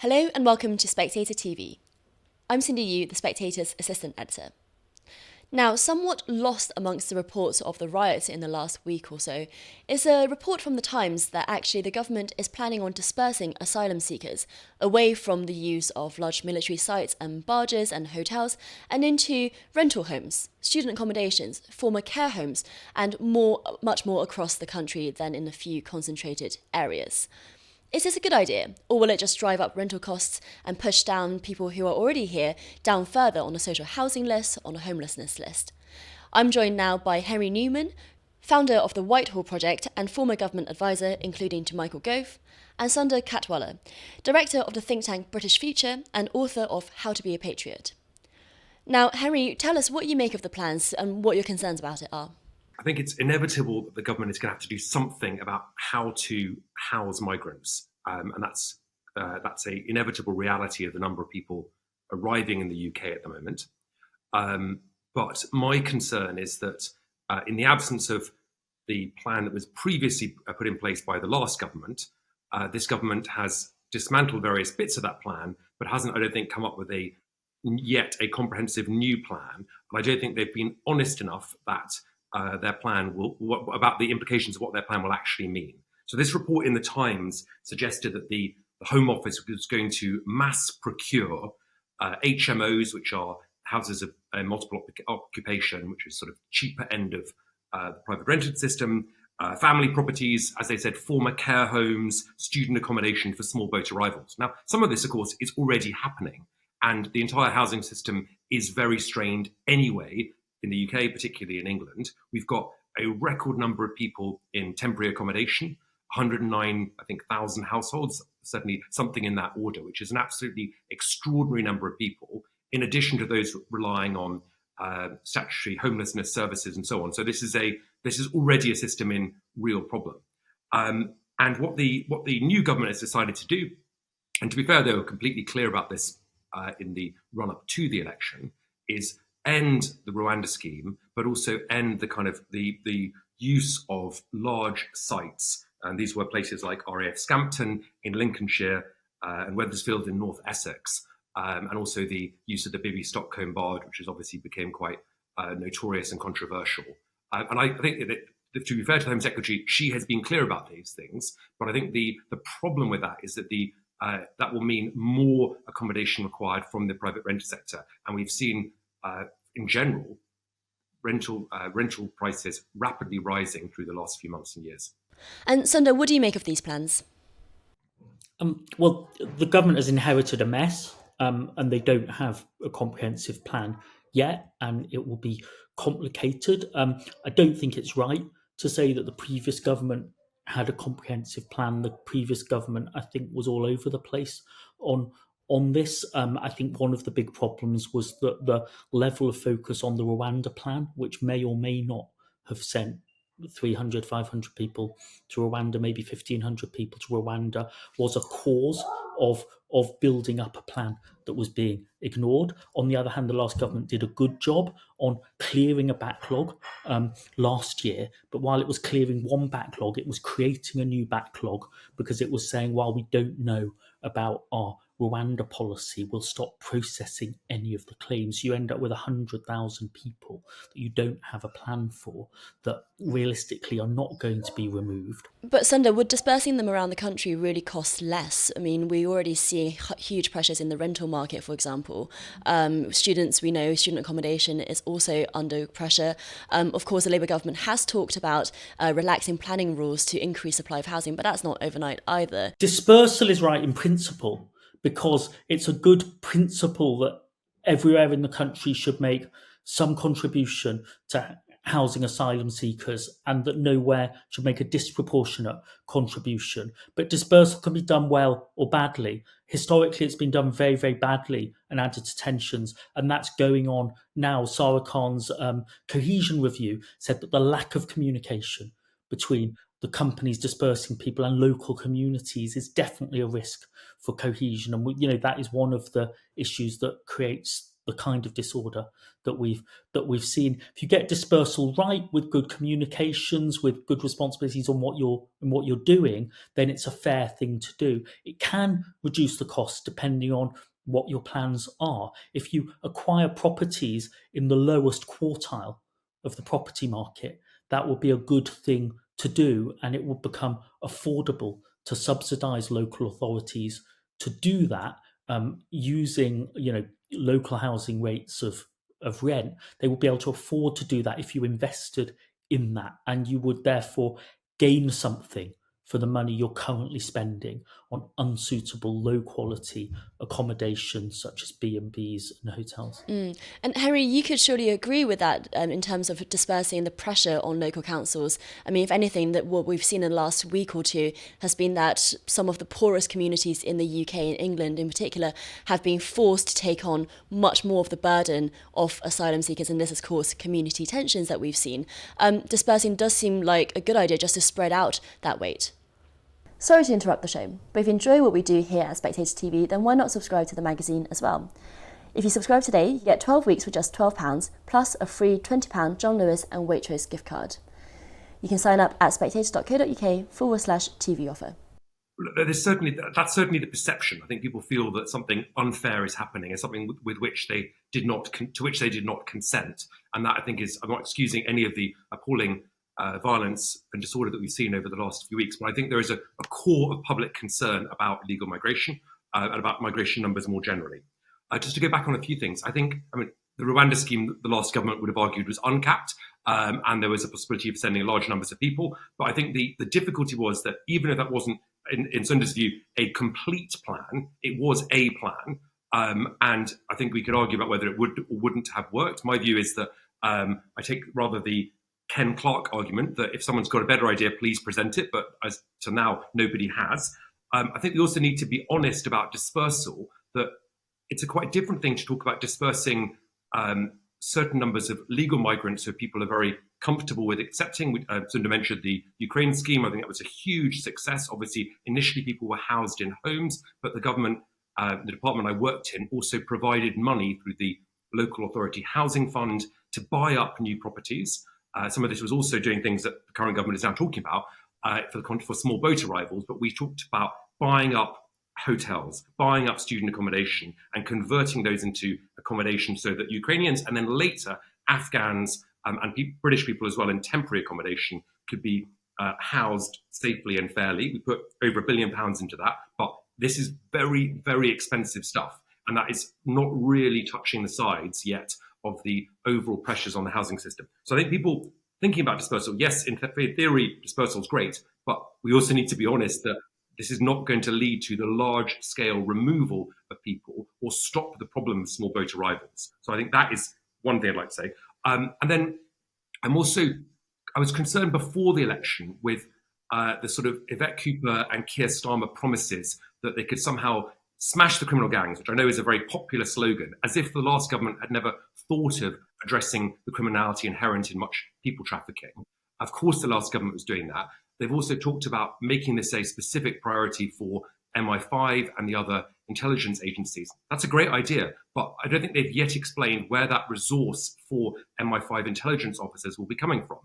Hello and welcome to Spectator TV. I'm Cindy Yu, the Spectator's assistant editor. Now, somewhat lost amongst the reports of the riots in the last week or so is a report from the Times that actually the government is planning on dispersing asylum seekers away from the use of large military sites and barges and hotels and into rental homes, student accommodations, former care homes, and much more across the country than in a few concentrated areas. Is this a good idea, or will it just drive up rental costs and push down people who are already here down further on a social housing list, on a homelessness list? I'm joined now by Henry Newman, founder of the Whitehall project and former government advisor, including to Michael Gove, and Sunder Katwala, director of the think tank British Future and author of How to Be a Patriot. Now, Henry, tell us what you make of the plans and what your concerns about it are. I think it's inevitable that the government is going to have to do something about how to house migrants, and that's an inevitable reality of the number of people arriving in the UK at the moment. But my concern is that in the absence of the plan that was previously put in place by the last government, this government has dismantled various bits of that plan, but hasn't, I don't think, come up with yet a comprehensive new plan. And I don't think they've been honest enough that their plan about the implications of what their plan will actually mean. So this report in the Times suggested that the Home Office was going to mass procure HMOs, which are houses of multiple occupation, which is sort of cheaper end of the private rented system, family properties, as they said, former care homes, student accommodation for small boat arrivals. Now, some of this, of course, is already happening, and the entire housing system is very strained anyway. In the UK, particularly in England, we've got a record number of people in temporary accommodation, 109, I think, 1,000 households, certainly something in that order, which is an absolutely extraordinary number of people, in addition to those relying on statutory homelessness services and so on. So this is already a system in real problem. And what the new government has decided to do, and to be fair, they were completely clear about this in the run-up to the election, is end the Rwanda scheme, but also end the kind of the use of large sites. And these were places like RAF Scampton in Lincolnshire and Wethersfield in North Essex, and also the use of the Bibby Stockholm barge, which has obviously became quite notorious and controversial. And I think that, to be fair to the Home Secretary, she has been clear about these things. But I think the problem with that is that that will mean more accommodation required from the private rental sector. And we've seen in general, rental prices rapidly rising through the last few months and years. And Sunder, what do you make of these plans? Well, the government has inherited a mess, and they don't have a comprehensive plan yet, and it will be complicated. I don't think it's right to say that the previous government had a comprehensive plan. The previous government, I think, was all over the place on this. I think one of the big problems was the level of focus on the Rwanda plan, which may or may not have sent 300, 500 people to Rwanda, maybe 1,500 people to Rwanda, was a cause of building up a plan that was being ignored. On the other hand, the last government did a good job on clearing a backlog last year. But while it was clearing one backlog, it was creating a new backlog because it was saying, while we don't know about our Rwanda policy, will stop processing any of the claims. You end up with 100,000 people that you don't have a plan for, that realistically are not going to be removed. But Sunder, would dispersing them around the country really cost less? I mean, we already see huge pressures in the rental market, for example. Students, we know student accommodation is also under pressure. Of course, the Labour government has talked about relaxing planning rules to increase supply of housing, but that's not overnight either. Dispersal is right in principle, because it's a good principle that everywhere in the country should make some contribution to housing asylum seekers, and that nowhere should make a disproportionate contribution. But dispersal can be done well or badly. Historically, it's been done very, very badly and added to tensions, and that's going on now. Sarah Khan's cohesion review said that the lack of communication between the companies dispersing people and local communities is definitely a risk for cohesion. And that is one of the issues that creates the kind of disorder that we've seen. If you get dispersal right, with good communications, with good responsibilities on what you're doing, then it's a fair thing to do. It can reduce the cost depending on what your plans are. If you acquire properties in the lowest quartile of the property market, that will be a good thing to do, and it will become affordable to subsidise local authorities to do that, using local housing rates of rent. They will be able to afford to do that if you invested in that, and you would therefore gain something for the money you're currently spending on unsuitable, low-quality accommodation such as B&Bs and hotels. And Henry, you could surely agree with that in terms of dispersing the pressure on local councils. I mean, if anything, that what we've seen in the last week or two has been that some of the poorest communities in the UK and England in particular have been forced to take on much more of the burden of asylum seekers, and this has caused community tensions that we've seen. Dispersing does seem like a good idea, just to spread out that weight. Sorry to interrupt the show, but if you enjoy what we do here at Spectator TV, then why not subscribe to the magazine as well? If you subscribe today, you get 12 weeks for just £12, plus a free £20 John Lewis and Waitrose gift card. You can sign up at spectator.co.uk/TV offer. That's certainly the perception. I think people feel that something unfair is happening, and something with which they did not consent, and that, I think, is, I'm not excusing any of the appalling violence and disorder that we've seen over the last few weeks, but I think there is a core of public concern about illegal migration and about migration numbers more generally. Just to go back on a few things, I mean, the Rwanda scheme, the last government would have argued, was uncapped, and there was a possibility of sending large numbers of people. But I think the difficulty was that even if that wasn't, in Sunder's view, a complete plan, it was a plan. And I think we could argue about whether it would or wouldn't have worked. My view is that I take rather the Ken Clarke argument that if someone's got a better idea, please present it. But as to now, nobody has. I think we also need to be honest about dispersal, that it's a quite different thing to talk about dispersing certain numbers of legal migrants who people are very comfortable with accepting. Sunder mentioned the Ukraine scheme. I think that was a huge success. Obviously, initially people were housed in homes, but the government, the department I worked in, also provided money through the local authority housing fund to buy up new properties. Some of this was also doing things that the current government is now talking about for small boat arrivals, but we talked about buying up hotels, buying up student accommodation and converting those into accommodation so that Ukrainians and then later Afghans and British people as well in temporary accommodation could be housed safely and fairly. We put over £1 billion into that, but this is very, very expensive stuff. And that is not really touching the sides yet of the overall pressures on the housing system. So I think people thinking about dispersal, yes, in theory, dispersal is great, but we also need to be honest that this is not going to lead to the large-scale removal of people or stop the problem of small boat arrivals. So I think that is one thing I'd like to say. And then I was concerned before the election with the sort of Yvette Cooper and Keir Starmer promises that they could somehow smash the criminal gangs, which I know is a very popular slogan, as if the last government had never thought of addressing the criminality inherent in much people trafficking. Of course, the last government was doing that. They've also talked about making this a specific priority for MI5 and the other intelligence agencies. That's a great idea, but I don't think they've yet explained where that resource for MI5 intelligence officers will be coming from.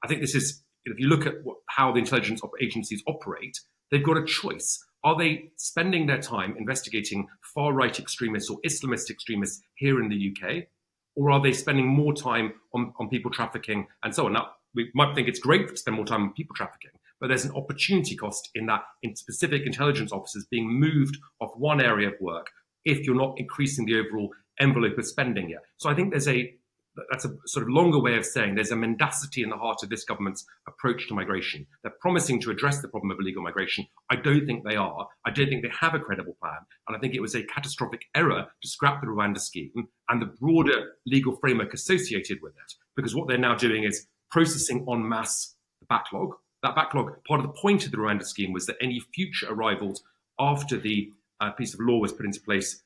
I think this is, if you look at how the intelligence agencies operate, they've got a choice. Are they spending their time investigating far-right extremists or Islamist extremists here in the UK? Or are they spending more time on people trafficking and so on? Now, we might think it's great to spend more time on people trafficking, but there's an opportunity cost in that, in specific intelligence officers being moved off one area of work if you're not increasing the overall envelope of spending yet. So I think that's a sort of longer way of saying there's a mendacity in the heart of this government's approach to migration. They're promising to address the problem of illegal migration. I don't think they are. I don't think they have a credible plan. And I think it was a catastrophic error to scrap the Rwanda scheme and the broader legal framework associated with it, because what they're now doing is processing en masse the backlog. That backlog, part of the point of the Rwanda scheme was that any future arrivals after the piece of law was put into place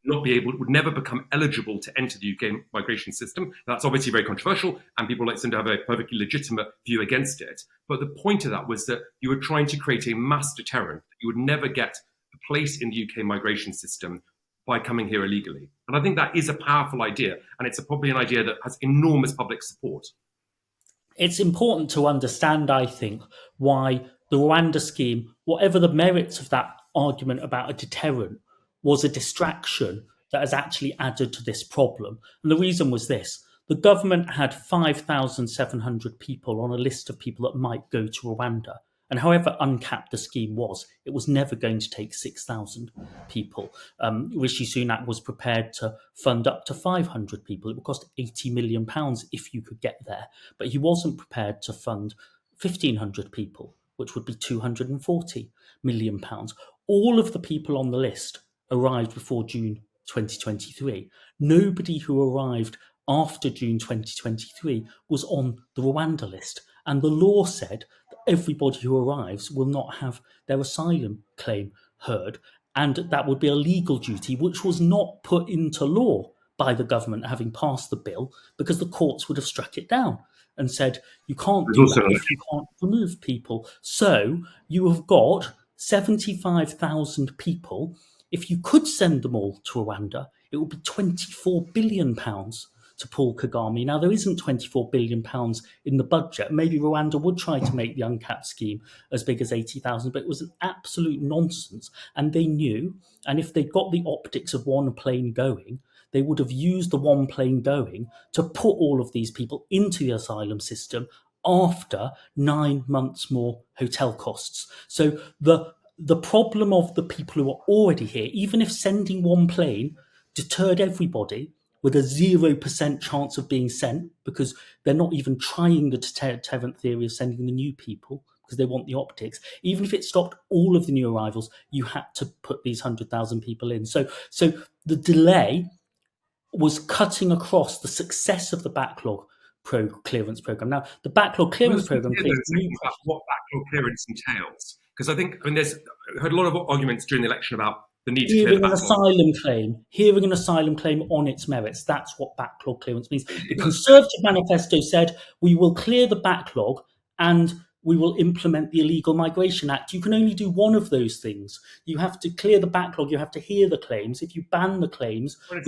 would never become eligible to enter the UK migration system. That's obviously very controversial, and people like Sunder have a perfectly legitimate view against it. But the point of that was that you were trying to create a mass deterrent. You would never get a place in the UK migration system by coming here illegally. And I think that is a powerful idea, and it's probably an idea that has enormous public support. It's important to understand, I think, why the Rwanda scheme, whatever the merits of that argument about a deterrent, was a distraction that has actually added to this problem. And the reason was this. The government had 5,700 people on a list of people that might go to Rwanda. And however uncapped the scheme was never going to take 6,000 people. Rishi Sunak was prepared to fund up to 500 people. It would cost £80 million if you could get there. But he wasn't prepared to fund 1,500 people, which would be £240 million. All of the people on the list arrived before June 2023. Nobody who arrived after June 2023 was on the Rwanda list. And the law said that everybody who arrives will not have their asylum claim heard. And that would be a legal duty, which was not put into law by the government having passed the bill, because the courts would have struck it down and said, you can't do that if you can't remove people. So you have got 75,000 people. If you could send them all to Rwanda, it would be £24 billion to Paul Kagame. Now, there isn't £24 billion in the budget. Maybe Rwanda would try to make the uncapped scheme as big as 80,000, but it was an absolute nonsense. And they knew, and if they got the optics of one plane going, they would have used the one plane going to put all of these people into the asylum system after 9 months more hotel costs. So the problem of the people who are already here, even if sending one plane deterred everybody, with a 0% chance of being sent, because they're not even trying the deterrent theory of sending the new people, because they want the optics. Even if it stopped all of the new arrivals, you had to put these 100,000 people in. So the delay was cutting across the success of the backlog clearance program. Now, the backlog clearance program creates about what backlog clearance entails, because I heard a lot of arguments during the election about the need to clear the backlog. Hearing an asylum claim on its merits. That's what backlog clearance means. The Conservative manifesto said we will clear the backlog and we will implement the Illegal Migration Act. You can only do one of those things. You have to clear the backlog. You have to hear the claims. If you ban the claims, while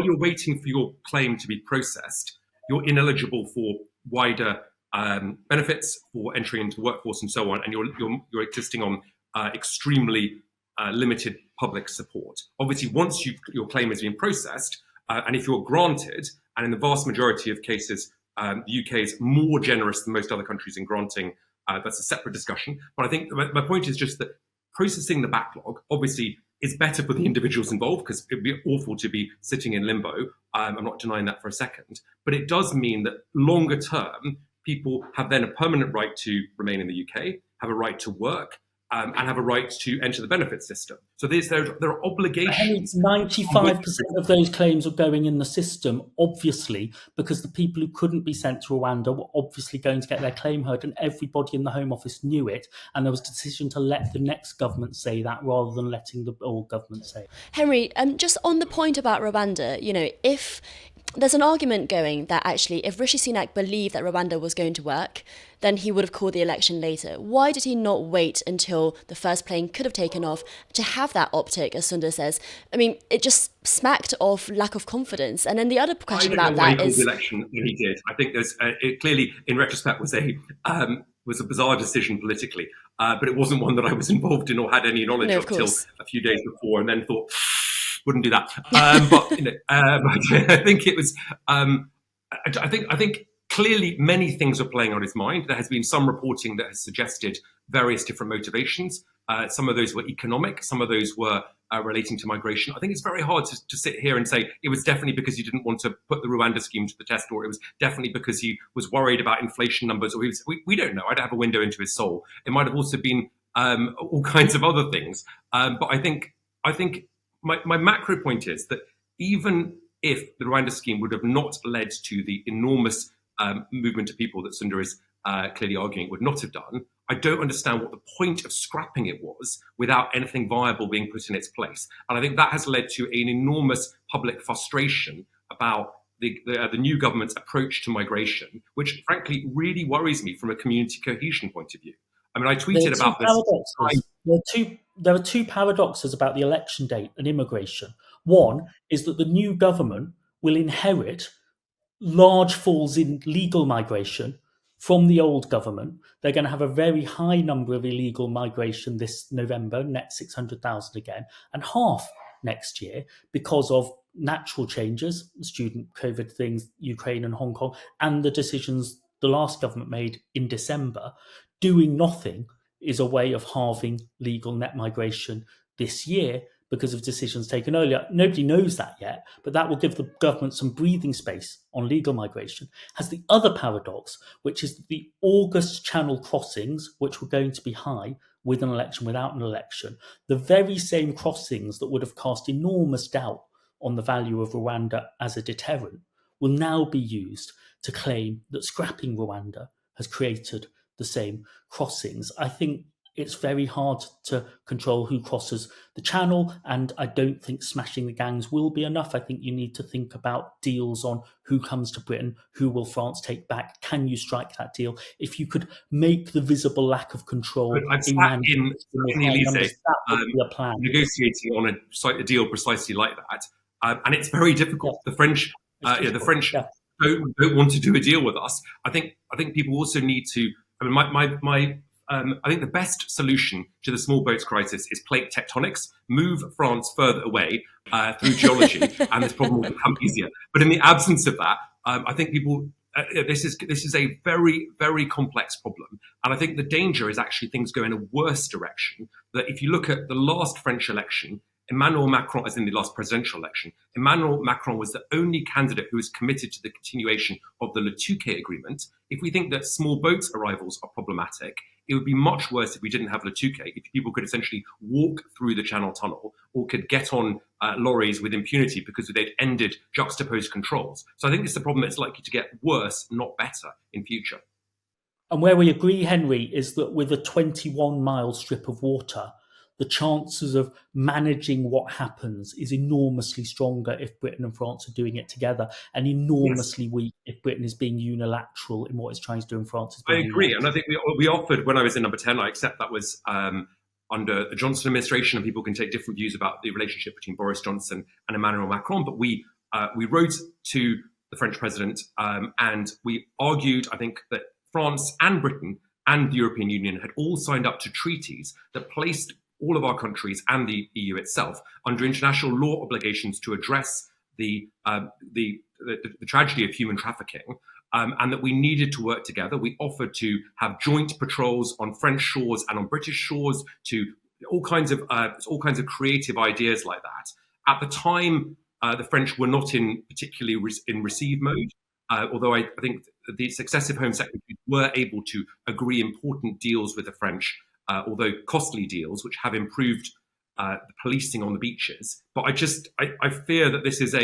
you're waiting for your claim to be processed, you're ineligible for wider benefits, for entry into workforce and so on, and you're existing on extremely limited public support. Obviously, once your claim has been processed, and if you're granted, and in the vast majority of cases, the UK is more generous than most other countries in granting, that's a separate discussion. But I think my point is just that processing the backlog, obviously, is better for the individuals involved, because it would be awful to be sitting in limbo. I'm not denying that for a second. But it does mean that longer term, people have then a permanent right to remain in the UK, have a right to work, and have a right to enter the benefit system. So there are obligations. 95% of those claims are going in the system, obviously, because the people who couldn't be sent to Rwanda were obviously going to get their claim heard, and everybody in the Home Office knew it. And there was a decision to let the next government say that rather than letting the old government say it. Henry, just on the point about Rwanda, if there's an argument going that actually if Rishi Sunak believed that Rwanda was going to work, then he would have called the election later. Why did he not wait until the first plane could have taken off to have that optic, as Sunder says? I mean, it just smacked of lack of confidence. And then the other question about that is... the election when he did. I think it clearly, in retrospect, was a bizarre decision politically, but it wasn't one that I was involved in or had any knowledge of till a few days before, and then thought, wouldn't do that. I think it was. I think clearly many things are playing on his mind. There has been some reporting that has suggested various different motivations. Some of those were economic. Some of those were relating to migration. I think it's very hard to sit here and say it was definitely because he didn't want to put the Rwanda scheme to the test, or it was definitely because he was worried about inflation numbers, or we don't know. I don't have a window into his soul. It might have also been all kinds of other things. But I think. My macro point is that even if the Rwanda scheme would have not led to the enormous movement of people that Sunder is clearly arguing it would not have done, I don't understand what the point of scrapping it was without anything viable being put in its place. And I think that has led to an enormous public frustration about the new government's approach to migration, which frankly really worries me from a community cohesion point of view. I mean, I tweeted about this. There are two there are two paradoxes about the election date and immigration. One is that the new government will inherit large falls in legal migration from the old government. They're going to have a very high number of illegal migration this November, net 600,000 again, and half next year because of natural changes, student COVID things, Ukraine and Hong Kong, and the decisions the last government made in December. Doing nothing is a way of halving legal net migration this year because of decisions taken earlier. Nobody knows that yet, but that will give the government some breathing space on legal migration. Has the other paradox, which is the August Channel crossings, which were going to be high with an election, without an election, the very same crossings that would have cast enormous doubt on the value of Rwanda as a deterrent, will now be used to claim that scrapping Rwanda has created the same crossings. I think it's very hard to control who crosses the channel, and I don't think smashing the gangs will be enough. I think you need to think about deals on who comes to Britain, who will France take back, can you strike that deal? If you could make the visible lack of control I've sat in the Elysee that would be a plan. negotiating on a deal precisely like that, and it's very difficult. Yeah. The French don't want to do a deal with us. I think people also need to. I mean, I think the best solution to the small boats crisis is plate tectonics, move France further away through geology, and this problem will become easier. But in the absence of that, I think people, this is a very, very complex problem. And I think the danger is actually things go in a worse direction. That if you look at the last French election, Emmanuel Macron, as in the last presidential election, Emmanuel Macron was the only candidate who was committed to the continuation of the Le Touquet agreement. If we think that small boat arrivals are problematic, it would be much worse if we didn't have Le Touquet, if people could essentially walk through the Channel Tunnel or could get on lorries with impunity because they'd ended juxtaposed controls. So I think it's a problem that's likely to get worse, not better, in future. And where we agree, Henry, is that with a 21-mile strip of water, the chances of managing what happens is enormously stronger if Britain and France are doing it together, and enormously weak if Britain is being unilateral in what it's trying to do and France is being I agree. unilateral. And I think we offered, when I was in Number 10, I accept that was under the Johnson administration, and people can take different views about the relationship between Boris Johnson and Emmanuel Macron. But we wrote to the French president and we argued, I think, that France and Britain and the European Union had all signed up to treaties that placed all of our countries and the EU itself under international law obligations to address the tragedy of human trafficking, and that we needed to work together. We offered to have joint patrols on French shores and on British shores, to all kinds of creative ideas like that. At the time, the French were not particularly in receive mode, although I think the successive Home Secretaries were able to agree important deals with the French, although costly deals, which have improved the policing on the beaches. But I fear that this is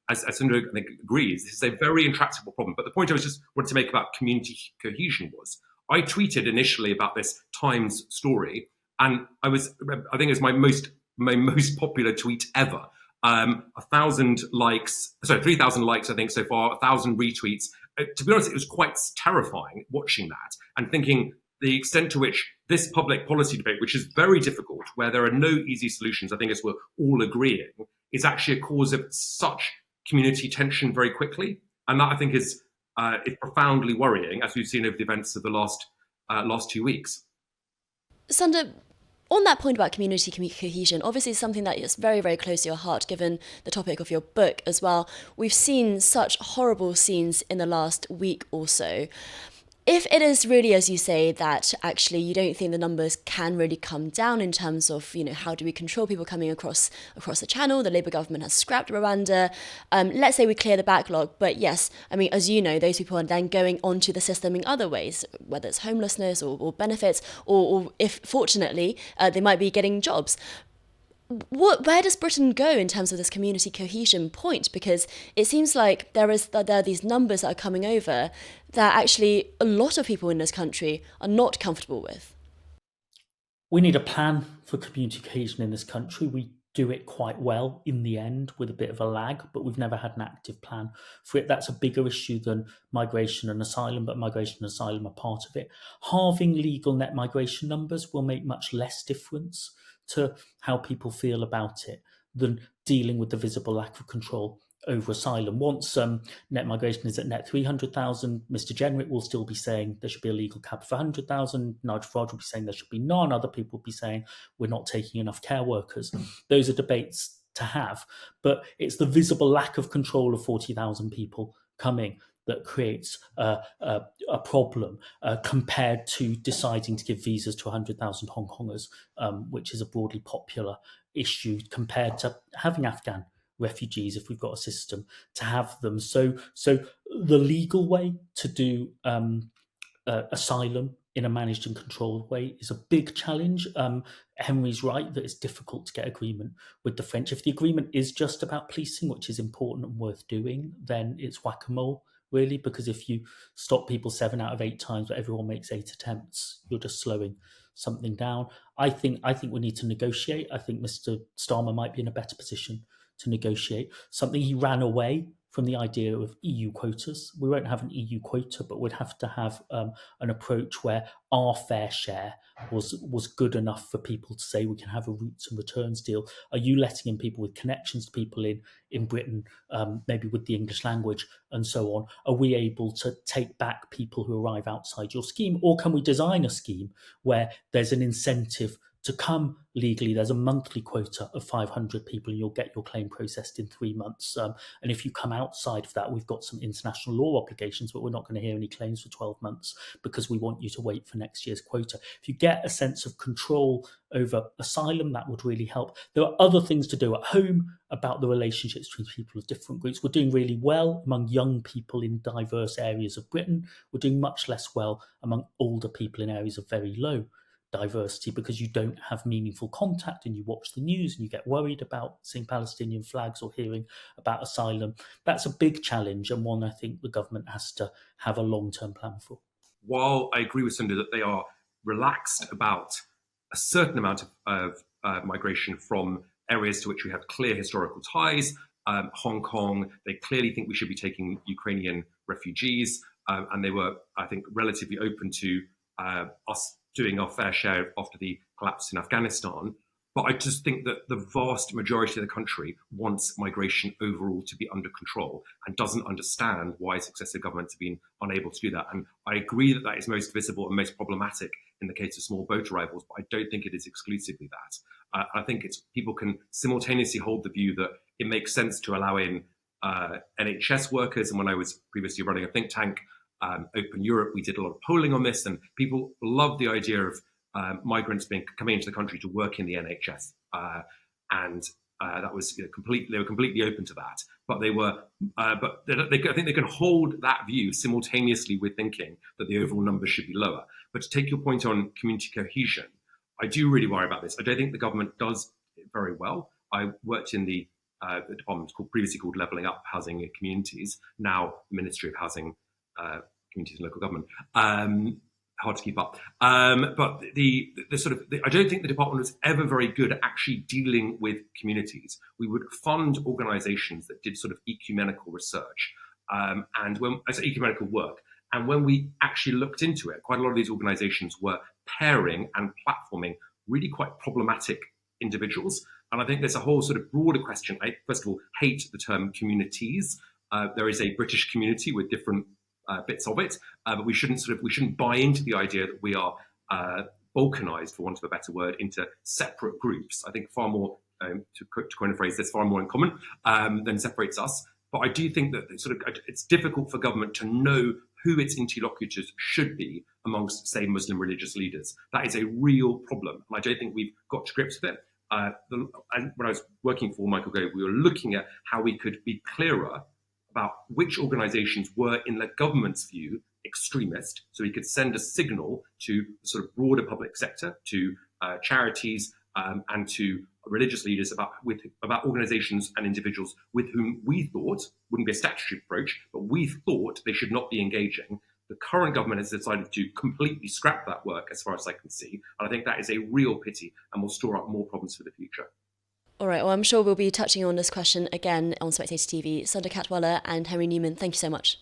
as Sunder, I think, agrees, this is a very intractable problem. But the point I just wanted to make about community cohesion was, I tweeted initially about this Times story, and I think it was my most popular tweet ever. 1,000 likes, 3,000 likes, I think, so far, 1,000 retweets. To be honest, it was quite terrifying watching that and thinking the extent to which this public policy debate, which is very difficult, where there are no easy solutions, I think, as we're all agreeing, is actually a cause of such community tension very quickly. And that, I think, is profoundly worrying, as we've seen over the events of the last 2 weeks. Sunder, on that point about community cohesion, obviously something that is very, very close to your heart, given the topic of your book as well. We've seen such horrible scenes in the last week or so. If it is really, as you say, that actually you don't think the numbers can really come down in terms of, how do we control people coming across the channel? The Labour government has scrapped Rwanda. Let's say we clear the backlog. But yes, I mean, as you know, those people are then going onto the system in other ways, whether it's homelessness or benefits, or if, fortunately, they might be getting jobs. Where does Britain go in terms of this community cohesion point? Because it seems like there are these numbers that are coming over that actually a lot of people in this country are not comfortable with. We need a plan for community cohesion in this country. We do it quite well in the end with a bit of a lag, but we've never had an active plan for it. That's a bigger issue than migration and asylum, but migration and asylum are part of it. Halving legal net migration numbers will make much less difference to how people feel about it than dealing with the visible lack of control over asylum. Once net migration is at net 300,000, Mr. Jenrick will still be saying there should be a legal cap of 100,000. Nigel Farage will be saying there should be none. Other people will be saying we're not taking enough care workers. Those are debates to have, but it's the visible lack of control of 40,000 people coming that creates a problem compared to deciding to give visas to 100,000 Hong Kongers, which is a broadly popular issue, compared to having Afghan refugees, if we've got a system to have them. So the legal way to do asylum in a managed and controlled way is a big challenge. Henry's right that it's difficult to get agreement with the French. If the agreement is just about policing, which is important and worth doing, then it's whack-a-mole, really, because if you stop people 7 out of 8 times, but everyone makes 8 attempts, you're just slowing something down. I think we need to negotiate. I think Mr. Starmer might be in a better position to negotiate. Something he ran away from the idea of EU quotas. We won't have an EU quota, but we'd have to have an approach where our fair share was good enough for people to say we can have a routes and returns deal. Are you letting in people with connections to people in Britain, maybe with the English language and so on? Are we able to take back people who arrive outside your scheme? Or can we design a scheme where there's an incentive to come legally? There's a monthly quota of 500 people and you'll get your claim processed in 3 months. And if you come outside of that, we've got some international law obligations, but we're not going to hear any claims for 12 months because we want you to wait for next year's quota. If you get a sense of control over asylum, that would really help. There are other things to do at home about the relationships between people of different groups. We're doing really well among young people in diverse areas of Britain. We're doing much less well among older people in areas of very low diversity, because you don't have meaningful contact and you watch the news and you get worried about seeing Palestinian flags or hearing about asylum. That's a big challenge, and one I think the government has to have a long-term plan for. While I agree with Sunder that they are relaxed about a certain amount of migration from areas to which we have clear historical ties, Hong Kong, they clearly think we should be taking Ukrainian refugees, and they were, I think, relatively open to us doing our fair share after the collapse in Afghanistan. But I just think that the vast majority of the country wants migration overall to be under control and doesn't understand why successive governments have been unable to do that. And I agree that that is most visible and most problematic in the case of small boat arrivals, but I don't think it is exclusively that. I think people can simultaneously hold the view that it makes sense to allow in NHS workers. And when I was previously running a think tank, Open Europe, we did a lot of polling on this, and people love the idea of migrants coming into the country to work in the NHS, and that was they were completely open to that. But I think they can hold that view simultaneously with thinking that the overall numbers should be lower. But to take your point on community cohesion, I do really worry about this. I don't think the government does it very well. I worked in the department previously called Levelling Up Housing and Communities, now the Ministry of Housing, Communities and Local Government. Hard to keep up. But I don't think the department was ever very good at actually dealing with communities. We would fund organisations that did sort of ecumenical research, and when I say ecumenical work, and when we actually looked into it, quite a lot of these organisations were pairing and platforming really quite problematic individuals. And I think there's a whole sort of broader question. I, first of all, hate the term communities. There is a British community with different bits of it, but we shouldn't buy into the idea that we are balkanized, for want of a better word, into separate groups. I think far more, to coin a phrase, there's far more in common than separates us. But I do think that it's difficult for government to know who its interlocutors should be amongst, say, Muslim religious leaders. That is a real problem, and I don't think we've got to grips with it. And when I was working for Michael Gove, we were looking at how we could be clearer about which organisations were, in the government's view, extremist, so we could send a signal to the sort of broader public sector, to charities and to religious leaders about organisations and individuals with whom we thought, wouldn't be a statutory approach, but we thought they should not be engaging. The current government has decided to completely scrap that work, as far as I can see, and I think that is a real pity and will store up more problems for the future. All right, well, I'm sure we'll be touching on this question again on Spectator TV. Sunder Katwala and Henry Newman, thank you so much.